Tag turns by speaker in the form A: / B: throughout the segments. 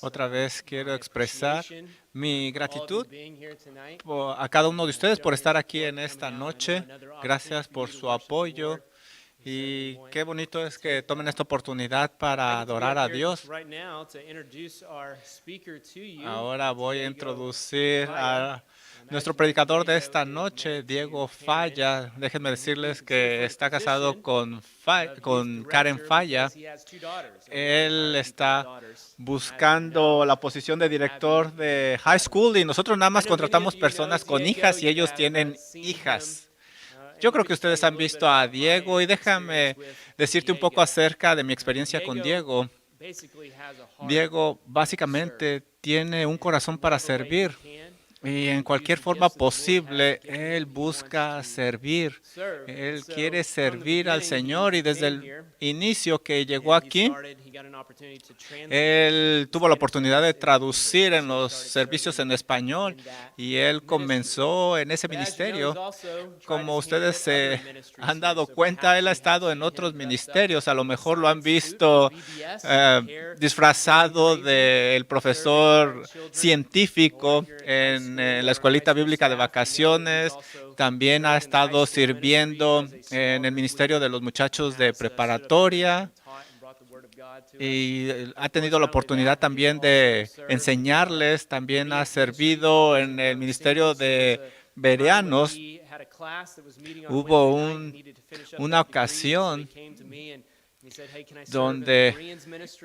A: Otra vez quiero expresar mi gratitud a cada uno de ustedes por estar aquí en esta noche. Gracias por su apoyo y qué bonito es que tomen esta oportunidad para adorar a Dios. Ahora voy a introducir a nuestro predicador de esta noche, Diego Falla. Déjenme decirles que está casado con Karen Falla. Él está buscando la posición de director de high school y nosotros nada más contratamos personas con hijas y ellos tienen hijas. Yo creo que ustedes han visto a Diego y déjame decirte un poco acerca de mi experiencia con Diego. Diego básicamente tiene un corazón para servir. Y en cualquier forma posible, Él busca servir. Él quiere servir al Señor y desde el inicio que llegó aquí, Él tuvo la oportunidad de traducir en los servicios en español y Él comenzó en ese ministerio. Como ustedes se han dado cuenta, Él ha estado en otros ministerios. A lo mejor lo han visto disfrazado del profesor científico en la escuelita bíblica de vacaciones. También ha estado sirviendo en el ministerio de los muchachos de preparatoria y ha tenido la oportunidad también de enseñarles. También ha servido en el ministerio de Bereanos. Hubo una ocasión donde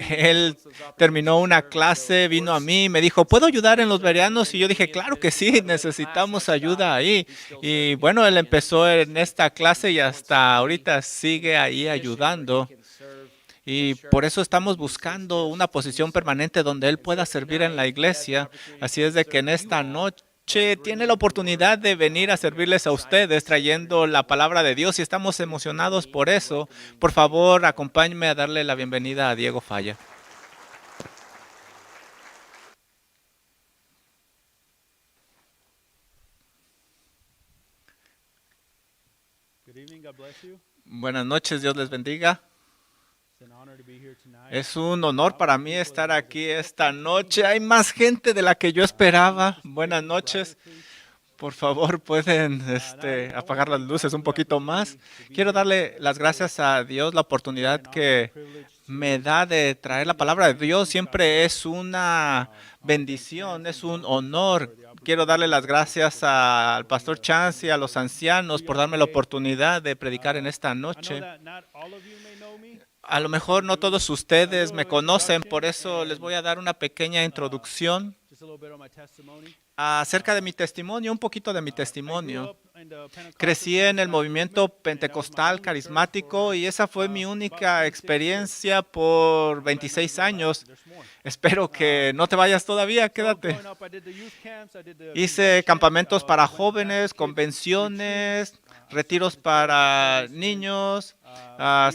A: él terminó una clase, vino a mí y me dijo, ¿puedo ayudar en los bereanos? Y yo dije, claro que sí, necesitamos ayuda ahí. Y bueno, él empezó en esta clase y hasta ahorita sigue ahí ayudando. Y por eso estamos buscando una posición permanente donde él pueda servir en la iglesia. Así es de que en esta noche tiene la oportunidad de venir a servirles a ustedes trayendo la palabra de Dios y estamos emocionados por eso. Por favor, acompáñenme a darle la bienvenida a Diego Falla. Buenas noches, Dios les bendiga. Es un honor para mí estar aquí esta noche. Hay más gente de la que yo esperaba. Buenas noches. Por favor, pueden apagar las luces un poquito más. Quiero darle las gracias a Dios la oportunidad que me da de traer la palabra de Dios. Siempre es una bendición, es un honor. Quiero darle las gracias al pastor Chance y a los ancianos por darme la oportunidad de predicar en esta noche. A lo mejor no todos ustedes me conocen, por eso les voy a dar una pequeña introducción acerca de mi testimonio, un poquito de mi testimonio. Crecí en el movimiento pentecostal carismático y esa fue mi única experiencia por 26 años. Espero que no te vayas todavía, quédate. Hice campamentos para jóvenes, convenciones, retiros para niños.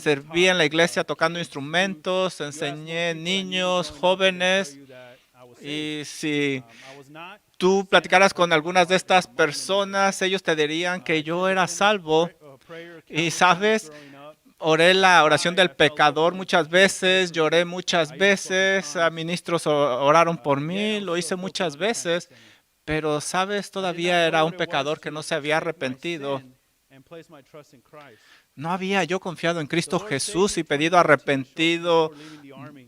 A: Serví en la iglesia tocando instrumentos, enseñé niños, jóvenes. Y si tú platicaras con algunas de estas personas, ellos te dirían que yo era salvo. Y sabes, oré la oración del pecador muchas veces, lloré muchas veces, ministros oraron por mí, lo hice muchas veces. Pero sabes, todavía era un pecador que no se había arrepentido. No había yo confiado en Cristo Jesús y pedido arrepentido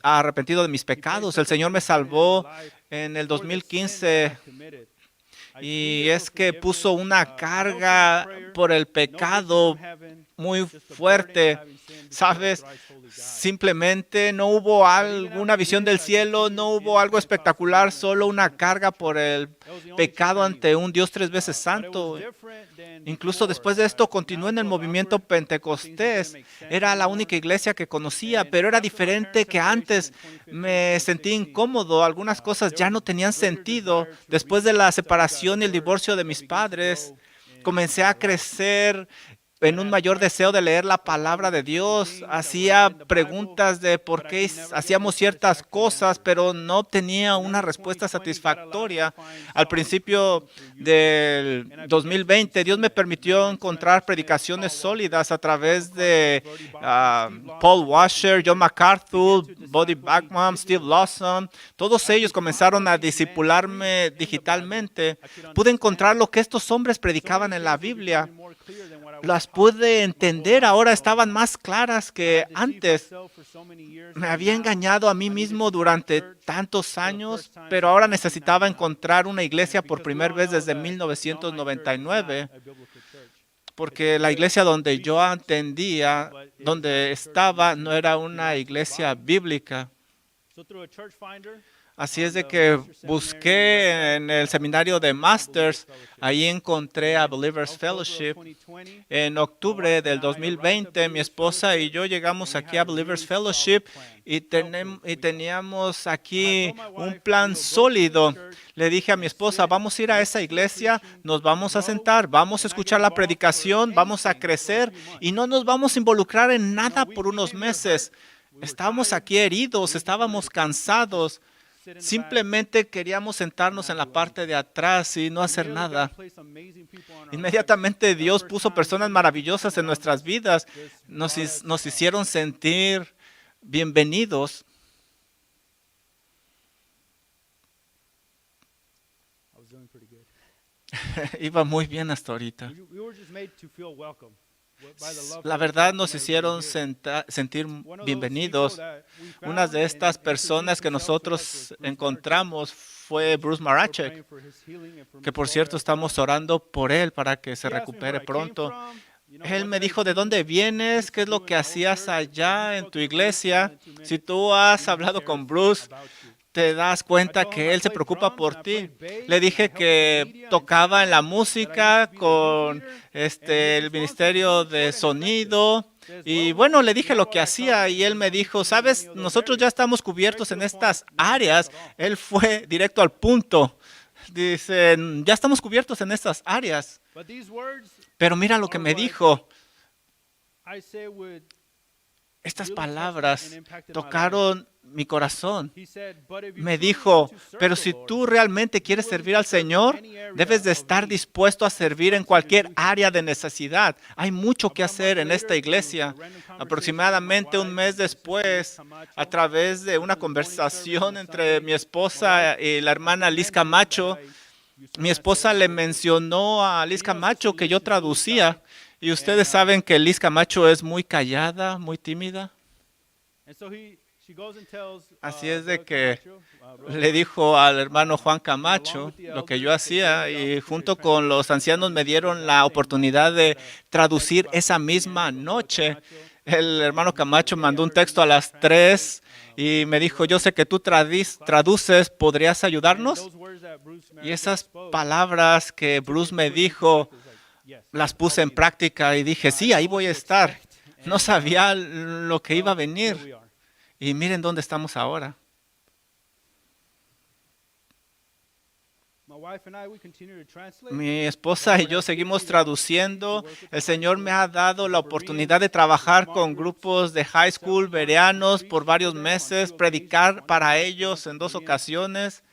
A: de mis pecados. El Señor me salvó en el 2015 y es que puso una carga por el pecado muy fuerte. ¿Sabes? Simplemente no hubo alguna visión del cielo, no hubo algo espectacular, solo una carga por el pecado ante un Dios 3 veces santo. Incluso después de esto continué en el movimiento pentecostés. Era la única iglesia que conocía, pero era diferente que antes. Me sentí incómodo. Algunas cosas ya no tenían sentido. Después de la separación y el divorcio de mis padres, comencé a crecer en un mayor deseo de leer la palabra de Dios. Hacía preguntas de por qué hacíamos ciertas cosas, pero no obtenía una respuesta satisfactoria. Al principio del 2020, Dios me permitió encontrar predicaciones sólidas a través de Paul Washer, John MacArthur, Buddy Bachman, Steve Lawson. Todos ellos comenzaron a discipularme digitalmente. Pude encontrar lo que estos hombres predicaban en la Biblia. Las pude entender, ahora estaban más claras que antes. Me había engañado a mí mismo durante tantos años, pero ahora necesitaba encontrar una iglesia por primera vez desde 1999, porque la iglesia donde yo atendía, donde estaba, no era una iglesia bíblica. Así es de que busqué en el seminario de Masters, ahí encontré a Believers Fellowship. En octubre del 2020, mi esposa y yo llegamos aquí a Believers Fellowship y teníamos aquí un plan sólido. Le dije a mi esposa, vamos a ir a esa iglesia, nos vamos a sentar, vamos a escuchar la predicación, vamos a crecer y no nos vamos a involucrar en nada por unos meses. Estábamos aquí heridos, estábamos cansados. Simplemente queríamos sentarnos en la parte de atrás y no hacer nada. Inmediatamente Dios puso personas maravillosas en nuestras vidas. Nos hicieron sentir bienvenidos. Iba muy bien hasta ahorita. La verdad nos hicieron sentir bienvenidos. Una de estas personas que nosotros encontramos fue Bruce Marachek, que por cierto estamos orando por él para que se recupere pronto. Él me dijo, ¿de dónde vienes? ¿Qué es lo que hacías allá en tu iglesia? Si tú has hablado con Bruce, te das cuenta que él se preocupa por ti. Le dije que tocaba en la música con el ministerio de sonido. Y bueno, le dije lo que hacía y él me dijo, sabes, nosotros ya estamos cubiertos en estas áreas. Él fue directo al punto. Dice, ya estamos cubiertos en estas áreas. Pero mira lo que me dijo. Estas palabras tocaron mi corazón. Me dijo, pero si tú realmente quieres servir al Señor, debes de estar dispuesto a servir en cualquier área de necesidad. Hay mucho que hacer en esta iglesia. Aproximadamente un mes después, a través de una conversación entre mi esposa y la hermana Liz Camacho, mi esposa le mencionó a Liz Camacho que yo traducía. Y ustedes saben que Liz Camacho es muy callada, muy tímida. Así es de que le dijo al hermano Juan Camacho lo que yo hacía y junto con los ancianos me dieron la oportunidad de traducir esa misma noche. El hermano Camacho mandó un texto a las 3 y me dijo, yo sé que tú traduces, ¿podrías ayudarnos? Y esas palabras que Bruce me dijo, las puse en práctica y dije, sí, ahí voy a estar. No sabía lo que iba a venir. Y miren dónde estamos ahora. Mi esposa y yo seguimos traduciendo. El Señor me ha dado la oportunidad de trabajar con grupos de high school bereanos por varios meses, predicar para ellos en 2 ocasiones.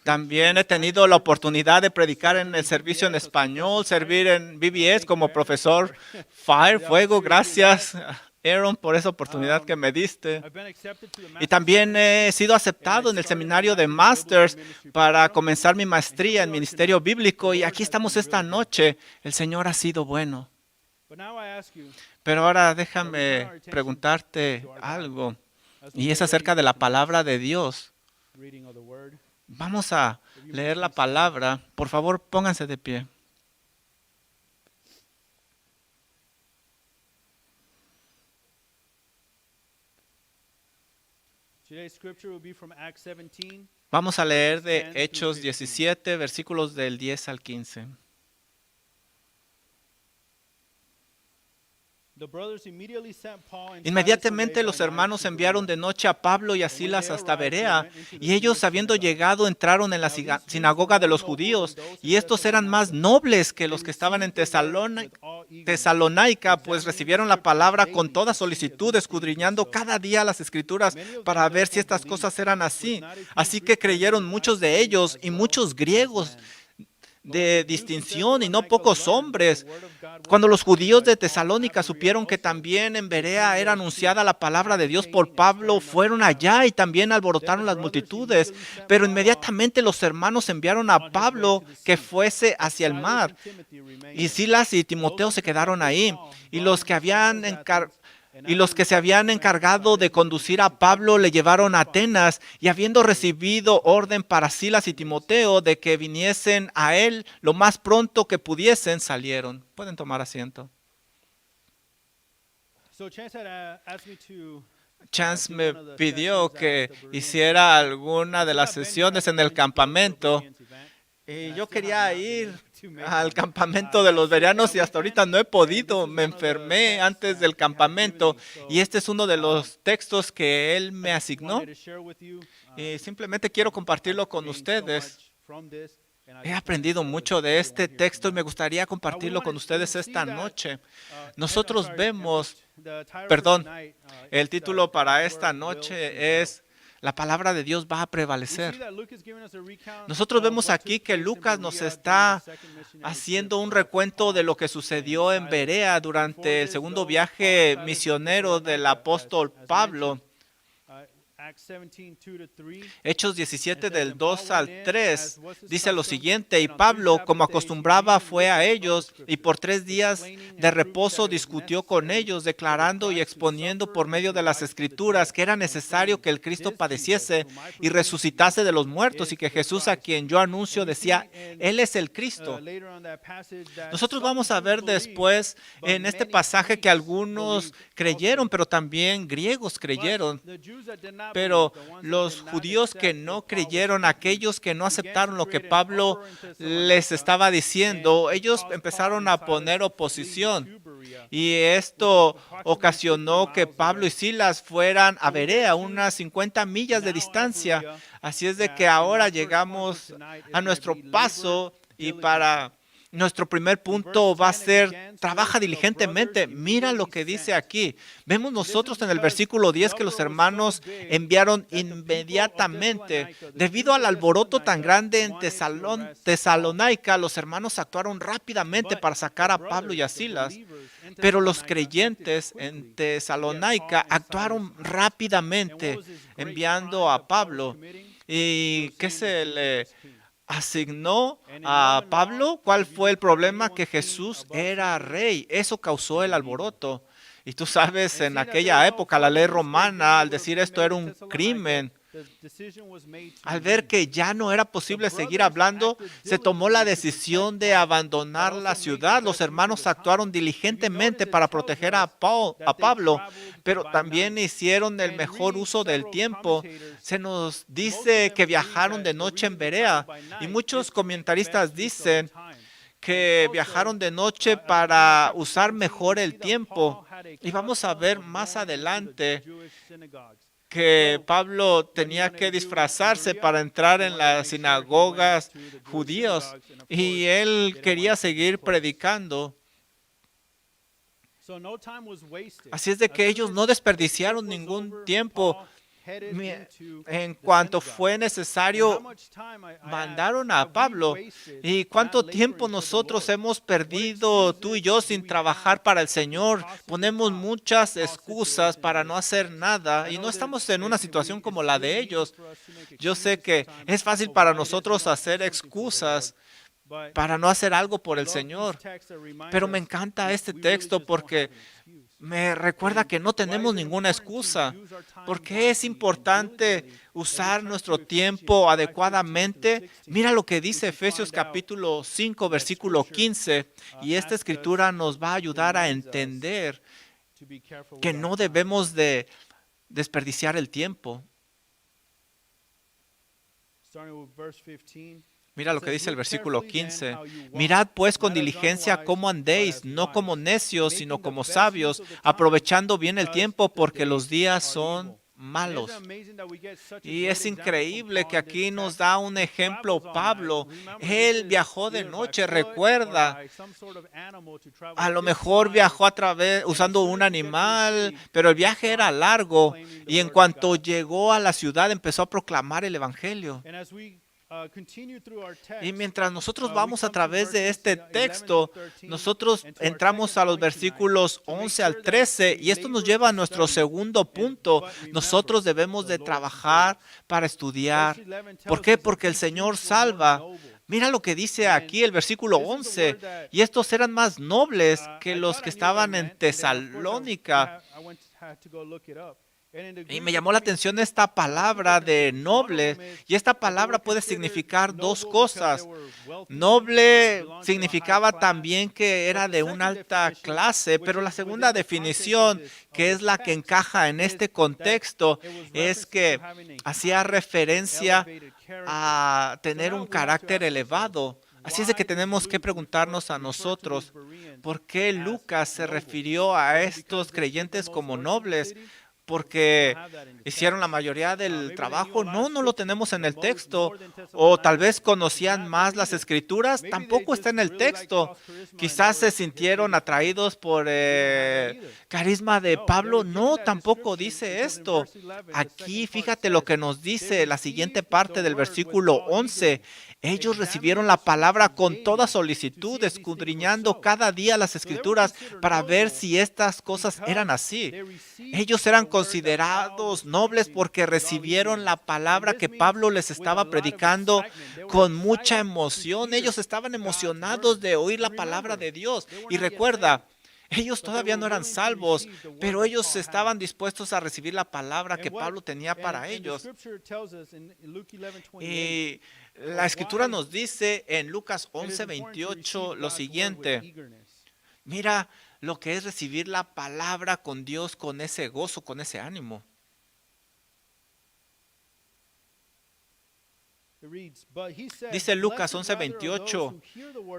A: También he tenido la oportunidad de predicar en el servicio en español, servir en VBS como profesor Fuego. Gracias, Aaron, por esa oportunidad que me diste. Y también he sido aceptado en el seminario de Masters para comenzar mi maestría en ministerio bíblico. Y aquí estamos esta noche. El Señor ha sido bueno. Pero ahora déjame preguntarte algo. Y es acerca de la palabra de Dios. Vamos a leer la palabra. Por favor, pónganse de pie. Vamos a leer de Hechos 17, versículos del 10 al 15. Inmediatamente los hermanos enviaron de noche a Pablo y a Silas hasta Berea, y ellos, habiendo llegado, entraron en la sinagoga de los judíos, y estos eran más nobles que los que estaban en Tesalónica, pues recibieron la palabra con toda solicitud, escudriñando cada día las Escrituras para ver si estas cosas eran así. Así que creyeron muchos de ellos, y muchos griegos de distinción, y no pocos hombres. Cuando los judíos de Tesalónica supieron que también en Berea era anunciada la palabra de Dios por Pablo, fueron allá y también alborotaron las multitudes. Pero inmediatamente los hermanos enviaron a Pablo que fuese hacia el mar. Y Silas y Timoteo se quedaron ahí. Y los que se habían encargado de conducir a Pablo le llevaron a Atenas, y habiendo recibido orden para Silas y Timoteo de que viniesen a él lo más pronto que pudiesen, salieron. Pueden tomar asiento. Chance me pidió que hiciera alguna de las sesiones en el campamento. Y yo quería ir al campamento de los bereanos y hasta ahorita no he podido. Me enfermé antes del campamento y este es uno de los textos que él me asignó. Y simplemente quiero compartirlo con ustedes. He aprendido mucho de este texto y me gustaría compartirlo con ustedes esta noche. Nosotros vemos, el título para esta noche es La palabra de Dios va a prevalecer. Nosotros vemos aquí que Lucas nos está haciendo un recuento de lo que sucedió en Berea durante el segundo viaje misionero del apóstol Pablo. Hechos 17 del 2 al 3 dice lo siguiente: y Pablo, como acostumbraba, fue a ellos y por 3 días de reposo discutió con ellos, declarando y exponiendo por medio de las Escrituras que era necesario que el Cristo padeciese y resucitase de los muertos, y que Jesús, a quien yo anuncio, decía, Él es el Cristo. Nosotros vamos a ver después en este pasaje que algunos creyeron, pero también griegos creyeron. Pero los judíos que no creyeron, aquellos que no aceptaron lo que Pablo les estaba diciendo, ellos empezaron a poner oposición. Y esto ocasionó que Pablo y Silas fueran a Berea, unas 50 millas de distancia. Así es de que ahora llegamos a nuestro paso y para nuestro primer punto va a ser, trabaja diligentemente. Mira lo que dice aquí. Vemos nosotros en el versículo 10 que los hermanos enviaron inmediatamente. Debido al alboroto tan grande en Tesalónica, los hermanos actuaron rápidamente para sacar a Pablo y a Silas. Pero los creyentes en Tesalónica actuaron rápidamente enviando a Pablo. ¿Y qué se le asignó a Pablo? ¿Cuál fue el problema? Que Jesús era rey. Eso causó el alboroto. Y tú sabes, en aquella época la ley romana, al decir esto, era un crimen. Al ver que ya no era posible seguir hablando, se tomó la decisión de abandonar la ciudad. Los hermanos actuaron diligentemente para proteger a Pablo, pero también hicieron el mejor uso del tiempo. Se nos dice que viajaron de noche en Berea, y muchos comentaristas dicen que viajaron de noche para usar mejor el tiempo. Y vamos a ver más adelante que Pablo tenía que disfrazarse para entrar en las sinagogas judíos y él quería seguir predicando. Así es de que ellos no desperdiciaron ningún tiempo. En cuanto fue necesario, mandaron a Pablo. ¿Y cuánto tiempo nosotros hemos perdido, tú y yo, sin trabajar para el Señor? Ponemos muchas excusas para no hacer nada y no estamos en una situación como la de ellos. Yo sé que es fácil para nosotros hacer excusas para no hacer algo por el Señor, pero me encanta este texto porque me recuerda que no tenemos ninguna excusa. ¿Por qué es importante usar nuestro tiempo adecuadamente? Mira lo que dice Efesios capítulo 5, versículo 15. Y esta escritura nos va a ayudar a entender que no debemos de desperdiciar el tiempo. Mira lo que dice el versículo 15. Mirad pues con diligencia cómo andéis, no como necios, sino como sabios, aprovechando bien el tiempo, porque los días son malos. Y es increíble que aquí nos da un ejemplo Pablo. Él viajó de noche, recuerda. A lo mejor viajó a través usando un animal, pero el viaje era largo y en cuanto llegó a la ciudad empezó a proclamar el evangelio. Y mientras nosotros vamos a través de este texto, nosotros entramos a los versículos 11 al 13 y esto nos lleva a nuestro segundo punto. Nosotros debemos de trabajar para estudiar. ¿Por qué? Porque el Señor salva. Mira lo que dice aquí el versículo 11. Y estos eran más nobles que los que estaban en Tesalónica. Y me llamó la atención esta palabra de noble, y esta palabra puede significar dos cosas. Noble significaba también que era de una alta clase, pero la segunda definición, que es la que encaja en este contexto, es que hacía referencia a tener un carácter elevado. Así es de que tenemos que preguntarnos a nosotros, ¿por qué Lucas se refirió a estos creyentes como nobles? Porque hicieron la mayoría del trabajo. No, no lo tenemos en el texto. O tal vez conocían más las escrituras. Tampoco está en el texto. Quizás se sintieron atraídos por carisma de Pablo. No, tampoco dice esto. Aquí fíjate lo que nos dice la siguiente parte del versículo 11. Ellos recibieron la palabra con toda solicitud, escudriñando cada día las escrituras para ver si estas cosas eran así. Ellos eran considerados nobles porque recibieron la palabra que Pablo les estaba predicando con mucha emoción. Ellos estaban emocionados de oír la palabra de Dios. Y recuerda, ellos todavía no eran salvos, pero ellos estaban dispuestos a recibir la palabra que Pablo tenía para ellos. Y la escritura nos dice en Lucas 11:28 lo siguiente. Mira lo que es recibir la palabra con Dios con ese gozo, con ese ánimo. Dice Lucas 11:28,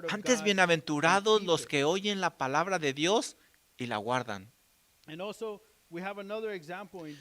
A: antes bienaventurados los que oyen la palabra de Dios y la guardan.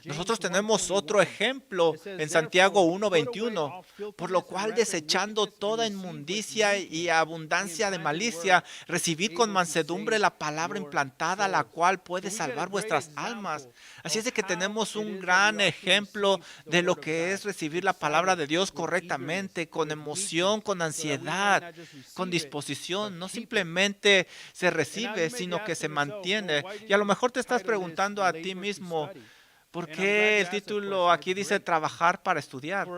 A: Nosotros tenemos otro ejemplo en Santiago 1:21, por lo cual desechando toda inmundicia y abundancia de malicia, recibid con mansedumbre la palabra implantada, la cual puede salvar vuestras almas. Así es de que tenemos un gran ejemplo de lo que es recibir la palabra de Dios correctamente, con emoción, con ansiedad, con disposición. No simplemente se recibe, sino que se mantiene. Y a lo mejor te estás preguntando a ti mismo, ¿por qué el título aquí dice trabajar para estudiar?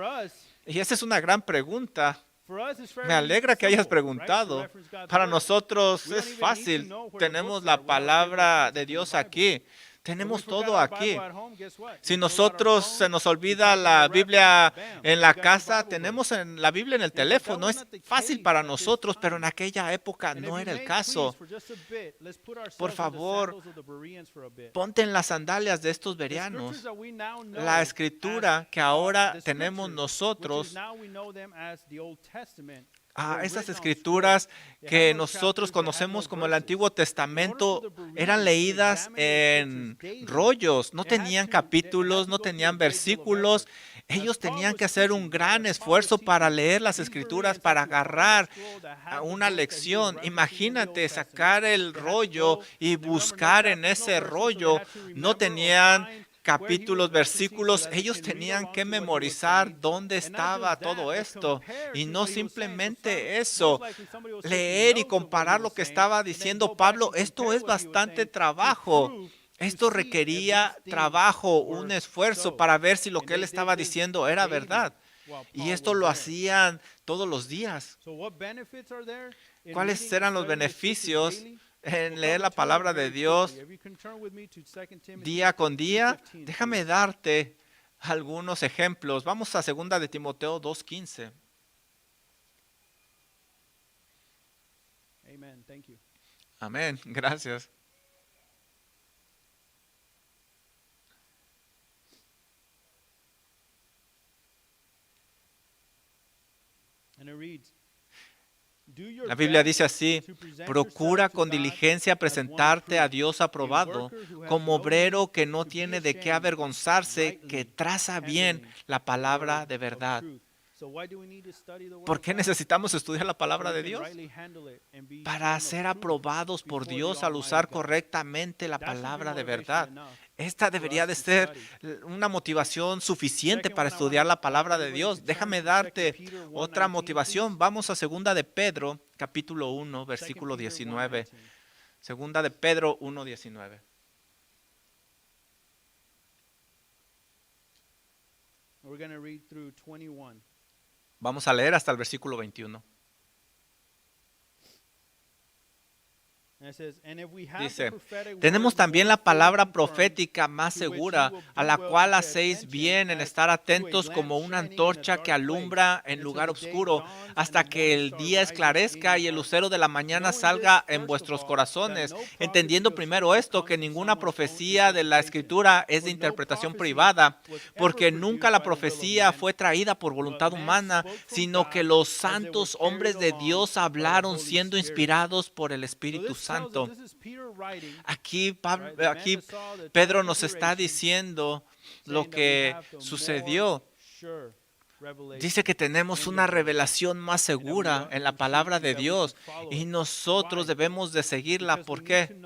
A: Y esa es una gran pregunta. Me alegra que hayas preguntado. Para nosotros es fácil. Tenemos la palabra de Dios aquí. Tenemos todo aquí. Si nosotros se nos olvida la Biblia en la casa, tenemos la Biblia en el teléfono. Es fácil para nosotros, pero en aquella época no era el caso. Por favor, ponte en las sandalias de estos bereanos. La escritura que ahora tenemos nosotros, esas escrituras que nosotros conocemos como el Antiguo Testamento eran leídas en rollos, no tenían capítulos, no tenían versículos. Ellos tenían que hacer un gran esfuerzo para leer las escrituras, para agarrar una lección. Imagínate sacar el rollo y buscar en ese rollo. No tenían capítulos, versículos, ellos tenían que memorizar dónde estaba todo esto. Y no simplemente eso, leer y comparar lo que estaba diciendo Pablo, esto es bastante trabajo. Esto requería trabajo, un esfuerzo para ver si lo que él estaba diciendo era verdad. Y esto lo hacían todos los días. ¿Cuáles eran los beneficios en leer la palabra de Dios día con día? Déjame darte algunos ejemplos. Vamos a 2 de Timoteo 2:15. Amén, gracias. La Biblia dice así: procura con diligencia presentarte a Dios aprobado, como obrero que no tiene de qué avergonzarse, que traza bien la palabra de verdad. ¿Por qué necesitamos estudiar la palabra de Dios? Para ser aprobados por Dios al usar correctamente la palabra de verdad. Esta debería de ser una motivación suficiente para estudiar la palabra de Dios. Déjame darte otra motivación. Vamos a Segunda de Pedro, capítulo 1, versículo 19. Segunda de Pedro 1, 19. Vamos a leer hasta el versículo 21. Dice: tenemos también la palabra profética más segura, a la cual hacéis bien en estar atentos como una antorcha que alumbra en lugar oscuro, hasta que el día esclarezca y el lucero de la mañana salga en vuestros corazones, entendiendo primero esto, que ninguna profecía de la Escritura es de interpretación privada, porque nunca la profecía fue traída por voluntad humana, sino que los santos hombres de Dios hablaron siendo inspirados por el Espíritu Santo. Aquí Pedro nos está diciendo lo que sucedió. Dice que tenemos una revelación más segura en la palabra de Dios y nosotros debemos de seguirla. ¿Por qué?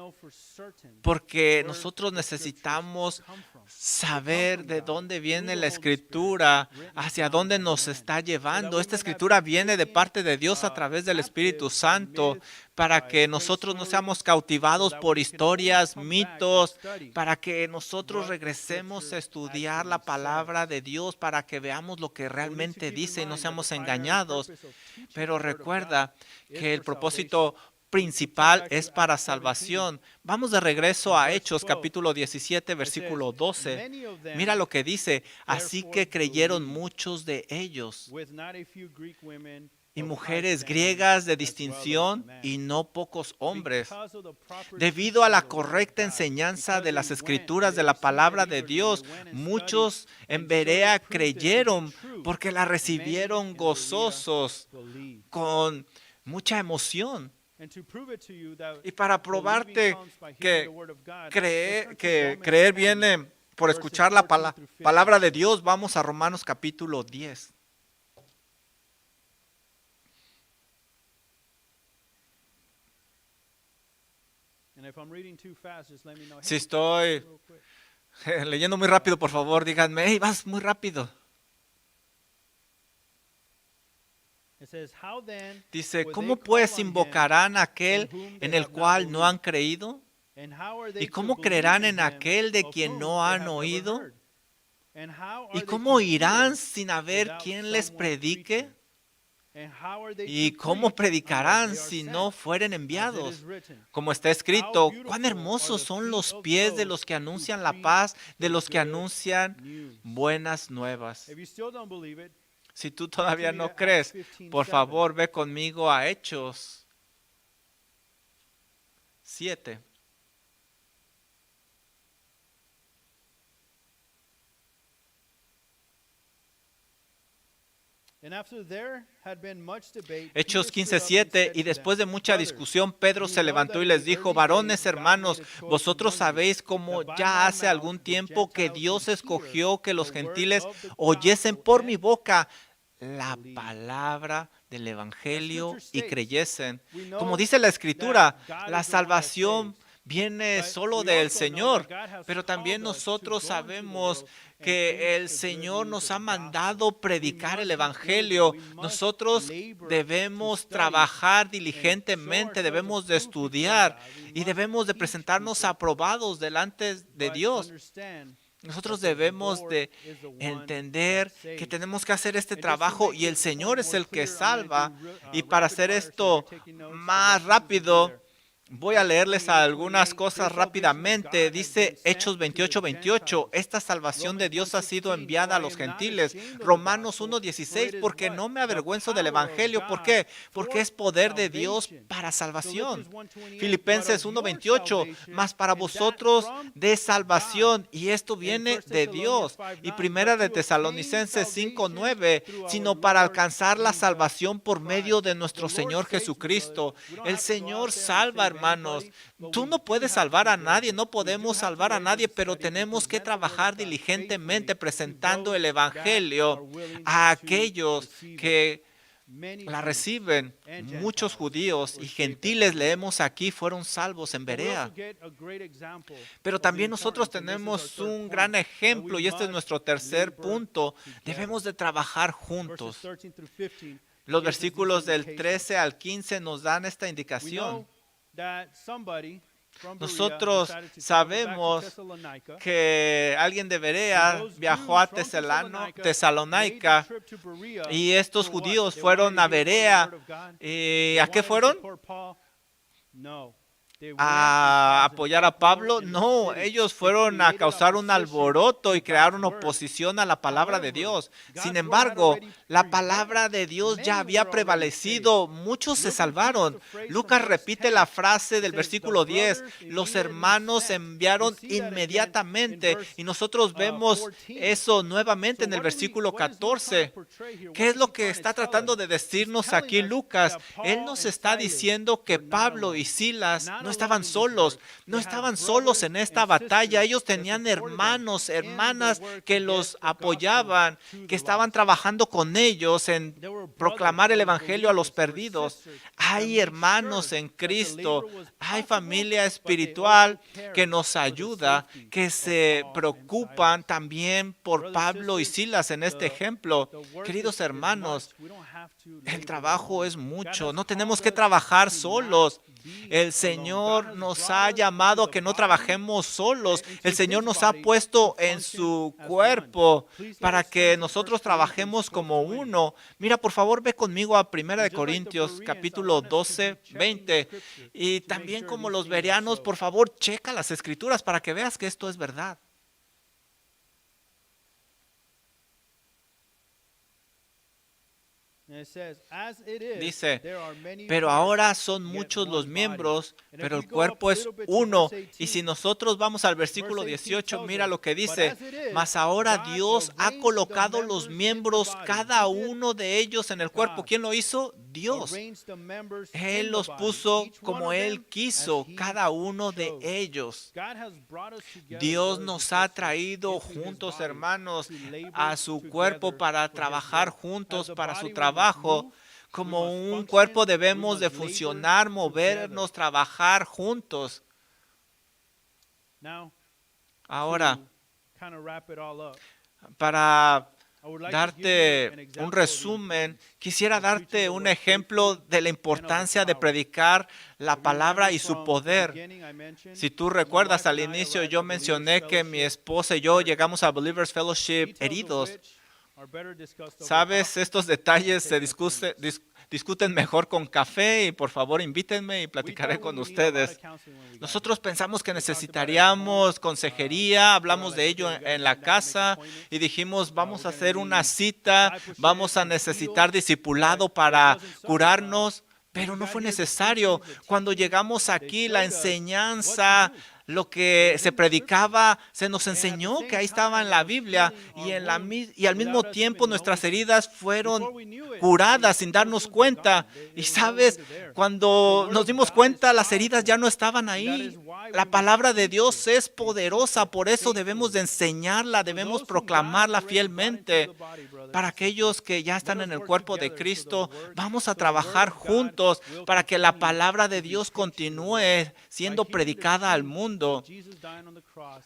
A: Porque nosotros necesitamos saber de dónde viene la Escritura, hacia dónde nos está llevando. Esta Escritura viene de parte de Dios a través del Espíritu Santo, para que nosotros no seamos cautivados por historias, mitos, para que nosotros regresemos a estudiar la palabra de Dios, para que veamos lo que realmente dice y no seamos engañados. Pero recuerda que el propósito principal es para salvación. Vamos de regreso a Hechos capítulo 17, versículo 12. Mira lo que dice: así que creyeron muchos de ellos, y mujeres griegas de distinción, y no pocos hombres, debido a la correcta enseñanza de las Escrituras de la palabra de Dios. Muchos en Berea creyeron porque la recibieron gozosos, con mucha emoción. Y para probarte que creer viene por escuchar la palabra de Dios, vamos a Romanos capítulo 10. Si estoy leyendo muy rápido, por favor, díganme: hey, vas muy rápido. Dice: ¿cómo pues invocarán a aquel en el cual no han creído? ¿Y cómo creerán en aquel de quien no han oído? ¿Y cómo irán sin haber quien les predique? ¿Y cómo predicarán si no fueren enviados? Como está escrito: cuán hermosos son los pies de los que anuncian la paz, de los que anuncian buenas nuevas. Si tú todavía no crees, por favor, ve conmigo a Hechos 7. Hechos 15:7. Y después de mucha discusión, Pedro se levantó y les dijo: varones hermanos, vosotros sabéis cómo ya hace algún tiempo que Dios escogió que los gentiles oyesen por mi boca la palabra del Evangelio y creyesen. Como dice la Escritura, la salvación viene solo del Señor, pero también nosotros sabemos que el Señor nos ha mandado predicar el Evangelio. Nosotros debemos trabajar diligentemente, debemos de estudiar y debemos de presentarnos aprobados delante de Dios. Nosotros debemos de entender que tenemos que hacer este trabajo y el Señor es el que salva. Y para hacer esto más rápido, Voy a leerles algunas cosas rápidamente. Dice Hechos 28:28, esta salvación de Dios ha sido enviada a los gentiles. Romanos 1:16, porque no me avergüenzo del evangelio. ¿Por qué? Porque es poder de Dios para salvación. Filipenses 1:28, mas para vosotros de salvación, y esto viene de Dios. Y primera de Tesalonicenses 5:9, sino para alcanzar la salvación por medio de nuestro Señor Jesucristo. El Señor salva, hermanos. Tú no puedes salvar a nadie, no podemos salvar a nadie, pero tenemos que trabajar diligentemente presentando el Evangelio a aquellos que la reciben. Muchos judíos y gentiles, leemos aquí, fueron salvos en Berea. Pero también nosotros tenemos un gran ejemplo, y este es nuestro tercer punto. Debemos de trabajar juntos. Los versículos del 13 al 15 nos dan esta indicación. Nosotros sabemos que alguien de Berea viajó a Tesalónica, y estos judíos fueron a Berea. ¿Y a qué fueron? ¿A apoyar a Pablo? No, ellos fueron a causar un alboroto y crear una oposición a la palabra de Dios. Sin embargo, la palabra de Dios ya había prevalecido. Muchos se salvaron. Lucas repite la frase del versículo 10. Los hermanos enviaron inmediatamente. Y nosotros vemos eso nuevamente en el versículo 14. ¿Qué es lo que está tratando de decirnos aquí Lucas? Él nos está diciendo que Pablo y Silas no estaban solos, no estaban solos en esta batalla. Ellos tenían hermanos, hermanas que los apoyaban, que estaban trabajando con ellos en proclamar el evangelio a los perdidos. Hay hermanos en Cristo, hay familia espiritual que nos ayuda, que se preocupan también por Pablo y Silas en este ejemplo. Queridos hermanos, el trabajo es mucho, no tenemos que trabajar solos. El Señor nos ha llamado a que no trabajemos solos. El Señor nos ha puesto en su cuerpo para que nosotros trabajemos como uno. Mira, por favor, ve conmigo a 1 Corintios capítulo 12, 20. Y también como los bereanos, por favor, checa las escrituras para que veas que esto es verdad. Dice, pero ahora son muchos los miembros, pero el cuerpo es uno. Y si nosotros vamos al versículo 18, mira lo que dice, mas ahora Dios ha colocado los miembros, cada uno de ellos en el cuerpo. ¿Quién lo hizo? Dios. Él los puso como Él quiso, cada uno de ellos. Dios nos ha traído juntos, hermanos, a su cuerpo para trabajar juntos para su trabajo. Como un cuerpo debemos de funcionar, movernos, trabajar juntos. Ahora, para darte un resumen, quisiera darte un ejemplo de la importancia de predicar la palabra y su poder. Si tú recuerdas, al inicio yo mencioné que mi esposa y yo llegamos a Believers Fellowship heridos. ¿Sabes? Estos detalles se discuten mejor con café, y por favor invítenme y platicaré con ustedes. Nosotros pensamos que necesitaríamos consejería, hablamos de ello en la casa y dijimos, vamos a hacer una cita, vamos a necesitar discipulado para curarnos. Pero no fue necesario. Cuando llegamos aquí, la enseñanza, lo que se predicaba, se nos enseñó que ahí estaba en la Biblia, y al mismo tiempo nuestras heridas fueron curadas sin darnos cuenta. Y sabes, cuando nos dimos cuenta, las heridas ya no estaban ahí. La palabra de Dios es poderosa, por eso debemos de enseñarla, debemos proclamarla fielmente. Para aquellos que ya están en el cuerpo de Cristo, vamos a trabajar juntos para que la palabra de Dios continúe siendo predicada al mundo.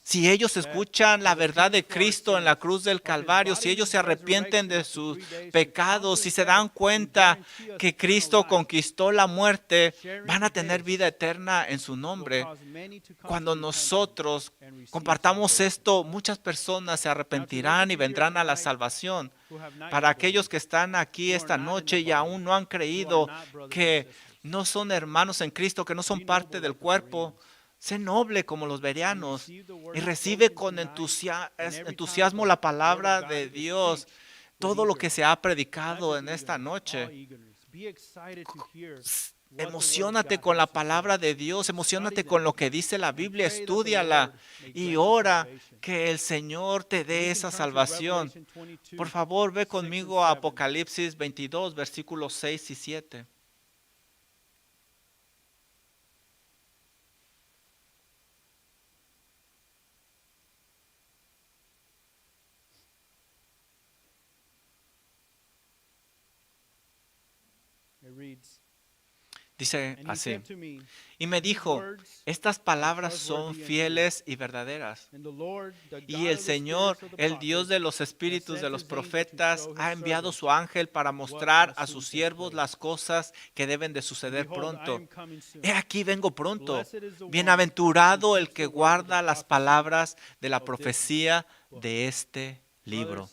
A: Si ellos escuchan la verdad de Cristo en la cruz del Calvario, si ellos se arrepienten de sus pecados, si se dan cuenta que Cristo conquistó la muerte, van a tener vida eterna en su nombre. Cuando nosotros compartamos esto, muchas personas se arrepentirán y vendrán a la salvación. Para aquellos que están aquí esta noche y aún no han creído que no son hermanos en Cristo, que no son parte del cuerpo. Sé noble como los bereanos y recibe con entusiasmo la palabra de Dios, todo lo que se ha predicado en esta noche. Emociónate con la palabra de Dios, emociónate con lo que dice la Biblia, estúdiala y ora que el Señor te dé esa salvación. Por favor, ve conmigo a Apocalipsis 22, versículos 6 y 7. Dice así, y me dijo, estas palabras son fieles y verdaderas. Y el Señor, el Dios de los espíritus de los profetas, ha enviado su ángel para mostrar a sus siervos las cosas que deben de suceder pronto. He aquí vengo pronto. Bienaventurado el que guarda las palabras de la profecía de este libro.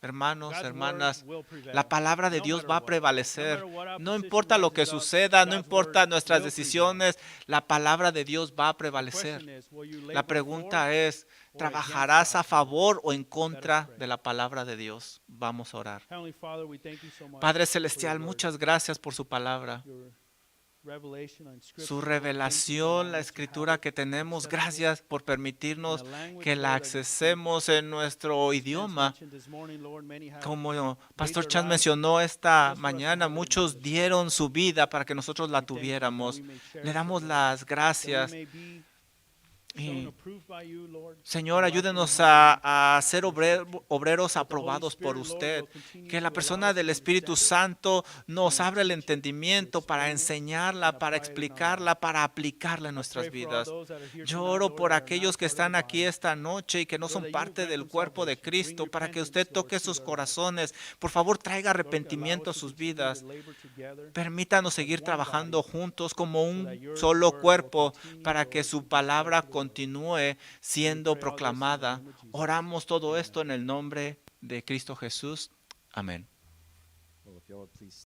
A: Hermanos, hermanas, la palabra de Dios va a prevalecer. No importa lo que suceda, no importa nuestras decisiones, la palabra de Dios va a prevalecer. La pregunta es, ¿trabajarás a favor o en contra de la palabra de Dios? Vamos a orar. Padre Celestial, muchas gracias por su palabra. Su revelación, la escritura que tenemos. Gracias por permitirnos que la accesemos en nuestro idioma. Como Pastor Chan mencionó esta mañana, muchos dieron su vida para que nosotros la tuviéramos. Le damos las gracias. Y, Señor, ayúdenos a ser obreros aprobados por usted. Que la persona del Espíritu Santo nos abra el entendimiento para enseñarla, para explicarla, para aplicarla en nuestras vidas. Yo oro por aquellos que están aquí esta noche y que no son parte del cuerpo de Cristo, para que usted toque sus corazones. Por favor, traiga arrepentimiento a sus vidas. Permítanos seguir trabajando juntos como un solo cuerpo para que su palabra continúe siendo proclamada. Oramos todo esto en el nombre de Cristo Jesús. Amén.